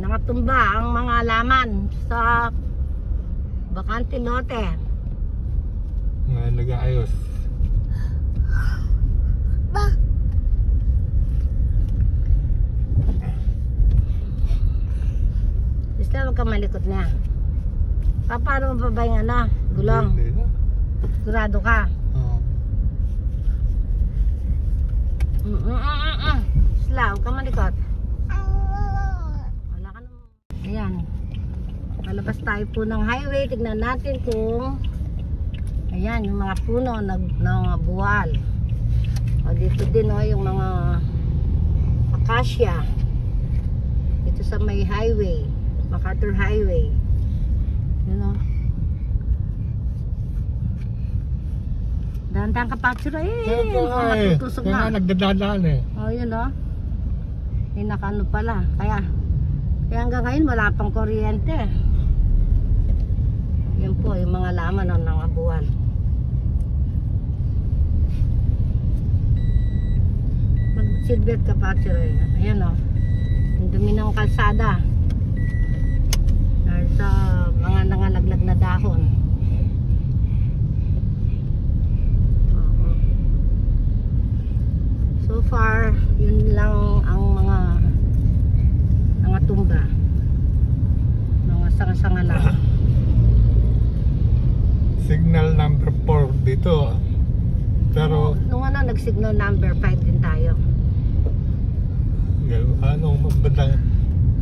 Nakatumba ang mga laman sa bakante lote. Nga nag-aayos. Isla, wag ka malikot na. Paano mo pa ba yung ano? Gulong? Hindi na. Sigurado ka? Oo. Isla, wag ka malikot. Wala ka naman. Ayan. Palabas tayo po ng highway. Tignan natin kung ayan, yung mga puno ng buwal. O dito din o, yung mga acacia. Dito sa may highway, MacArthur Highway. You know? Dahan-dahan ka Patsura matutusok Kaya na. nga nagdadadaan eh. O yun o. Nakaano pala. Kaya hanggang ngayon wala pang kuryente. Yan po yung mga laman ng mga buwal. Mag-seatbelt ka Patsura. Ayan o. Ang dumi ng kalsada. Dahil sa mga nangalaglag na dahon. So far, yun lang ang mga tumba. Mga sanga-sanga lang. Signal number 4 dito. Pero Nung nag-signal number 5 din tayo.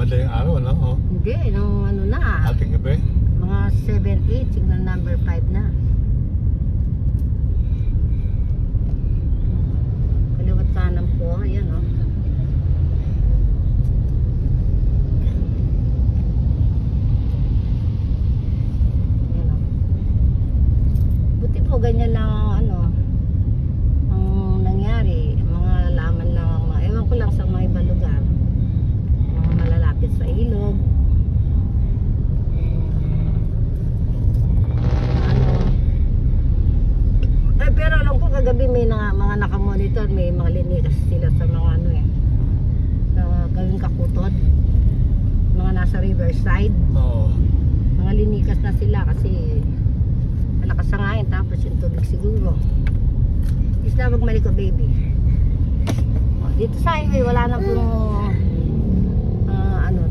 madaling araw, no? Oh. Hindi, nung na. Ating gabi. Mga 7-8, signal number 5 na. Kaliwat kanan po, ayan o. Ayan o. Buti po ganyan lang ang ang nangyari. Mga laman lang ang ewan ko lang sa mga ibang lugar. Mga malalapit sa ilog. Pero alam ko kagabi may mga nakamonitor, may mga linikas sila sa mga sa gawing Kakutod, mga nasa riverside. Oo. Mga linikas na sila kasi malakas ang hangin, tapos yung tubig siguro. Isla, wag maliko baby. Dito sa highway wala na pong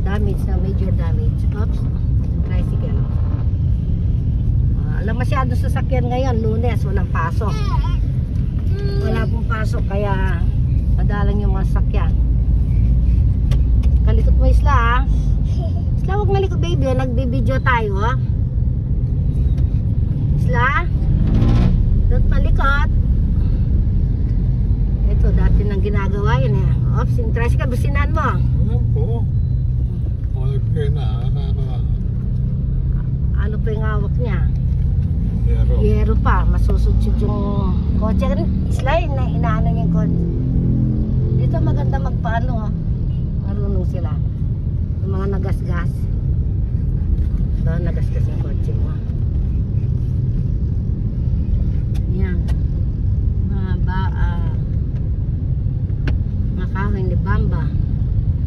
damage na major damage. Oops, tricycle. Alam masyado sasakyan ngayon, Lunes, walang pasok. Wala pong pasok, kaya madalang yung mga sasakyan. Kalikot mo Isla ha. Isla, huwag malikot baby, nagbibideo tayo ha. Isla, don't malikot. Ito, dati nang ginagawa yun eh. Oops, yung tricycle, businan mo. Alam ko. Okay na. Ano pa yung hawak niya? Yero. Yero pa, masusudsud yung kotse. Isla, inaano niya yung kotse. Dito maganda magpaano ha. Marunong sila. Yung mga nagasgas. Doon nagasgas yung kotse mo. Yan. Mga kahoy ni Bamba.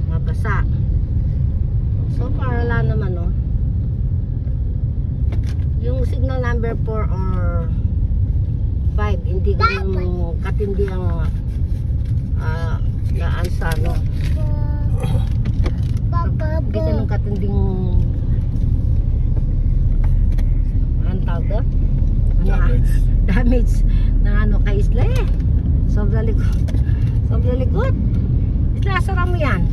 Mabasa. So far wala naman no. Yung signal number 4 or 5 hindi ganun katindi ang daan sa hindi ganun katinding anong tawag doon? Damage na kay Isla eh. Sobrang likod. Isla, asara mo yan.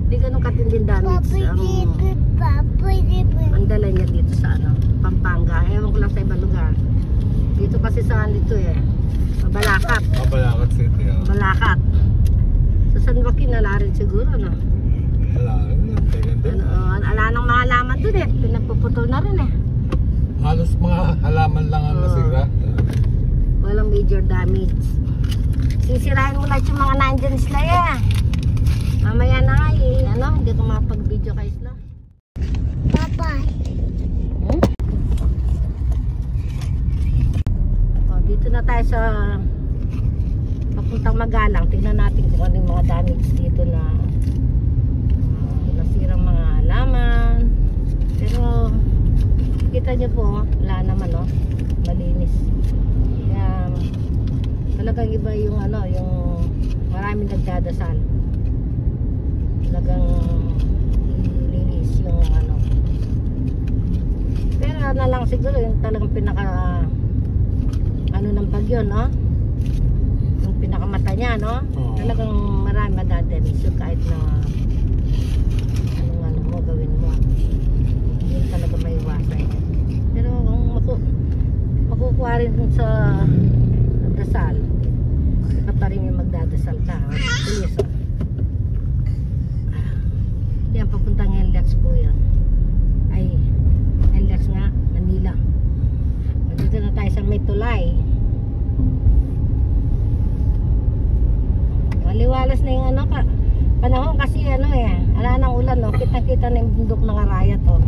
Hindi ganun katinding damage ang dala niya dito sa Pampanga. Ewan ko lang sa ibang lugar. Dito kasi saan dito eh, Balakat. Balakat City. Balakat. Sa San Joaquin wala rin siguro no. Wala rin. Ala nang mga halaman dun eh. Pinagpuputol na rin eh. Halos mga halaman lang ang nasira. Walang major damage. Sisirain mo lahat yung mga nandyan Isla eh. Mamaya na nga eh. Hindi ko makapag-video kay Isla. Bye-bye. Dito na tayo sa papuntang Magalang. Tingnan natin kung ano yung mga damage dito na nasira. Pero kita niyo po, wala naman oh, malinis. Kaya talagang iba yung ano, yung maraming nagdadasal. Talagang linis yung ano. Pero na lang siguro yung talagang pinaka ano ng bagyo, no? Yung pinakamata niya, no? Oo. Talagang marami madadamis yung kahit na anong ano mo gawin mo. Yun talaga may iwasan. Pero kung makukuha rin dun sa dasal, ka pa rin yung magdadasal ka. Please, oh. Yan, papuntang LX po yan. Ay, LX nga, Manila. Dito na tayo sa may tulay. Maliwalas na yung ano ka. Panahon kasi ano eh, ala ng ulan, no? Kita-kita na yung bundok ng Arayat, oh.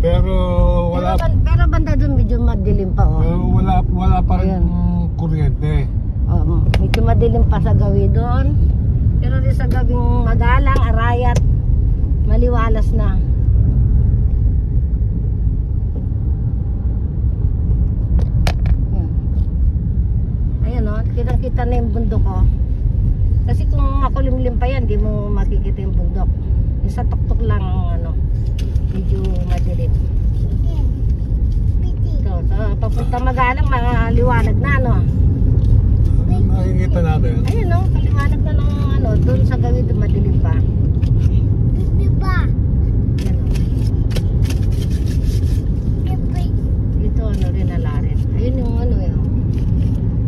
Pero wala Pero banda dun medyo madilim pa, oh. wala pa rin Ayan. kuryente. Oo, medyo madilim pa sa gawi doon. Pero rin sa gawing Magalang, Arayat, maliwalas na. Ayan o, kitang-kita na yung bundok o. Kasi kung makulimlim pa yan, di mo makikita yung bundok. Yung sa tuktok lang, ano, medyo madilim. So, papunta Magalang, maliwanag na, ano. Makikita natin. Ayun o, kaliwanag na ng ano, doon sa gawin doon madilim pa. Ayan o. Dito ano rin alarin. Ayun yung ano yun.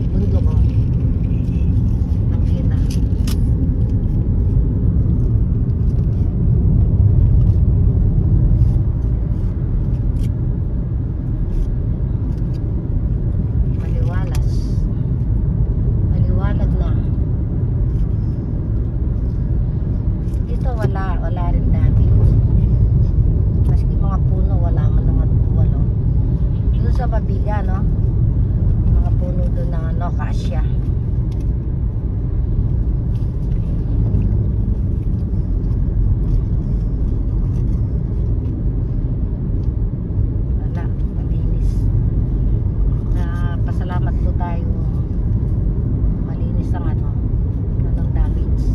Bundok o. Nakita. Maliwalas. Maliwanag na. Dito wala rin dami. Maski mga puno wala man naman walo. Doon sa Babiga, no? Mga puno doon na no, kasya. Wala, malinis. Pasalamat po tayo. Malinis ang ano, walang damage.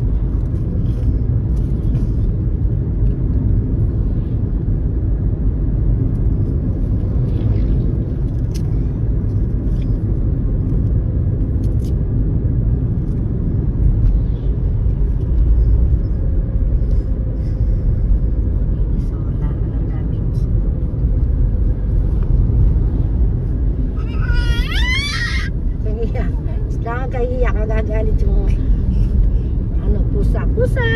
Kahiya, magagalit yung ano, pusa. Pusa!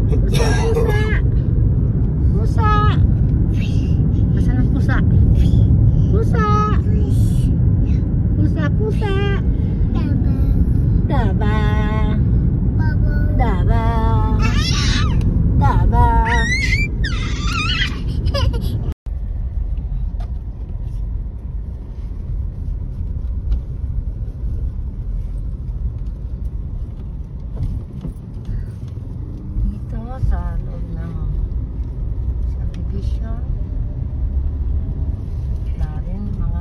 Pusa, pusa! Pusa! Asan ang pusa? Pusa! Pusa, pusa! Daba! Daba! Daba! Sa loob ng subdivision wala rin mga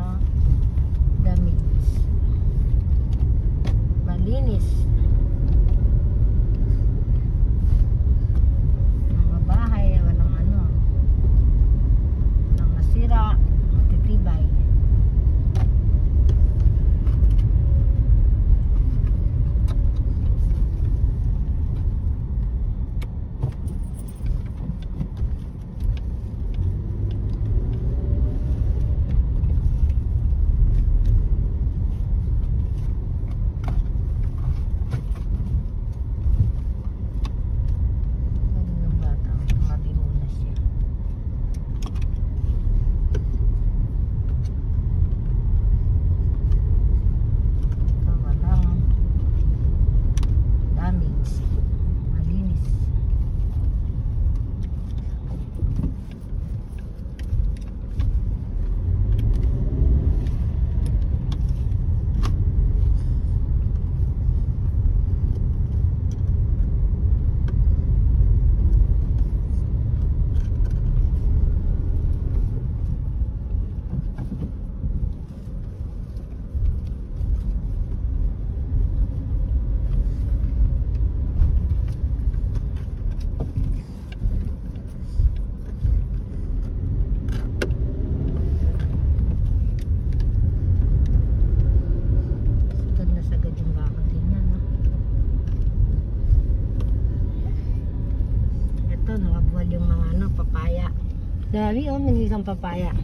Dami oh, may isang papaya.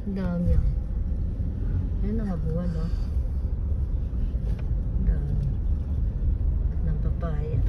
Dami oh. Yan ang mabuwan oh. Dami. Ng papaya.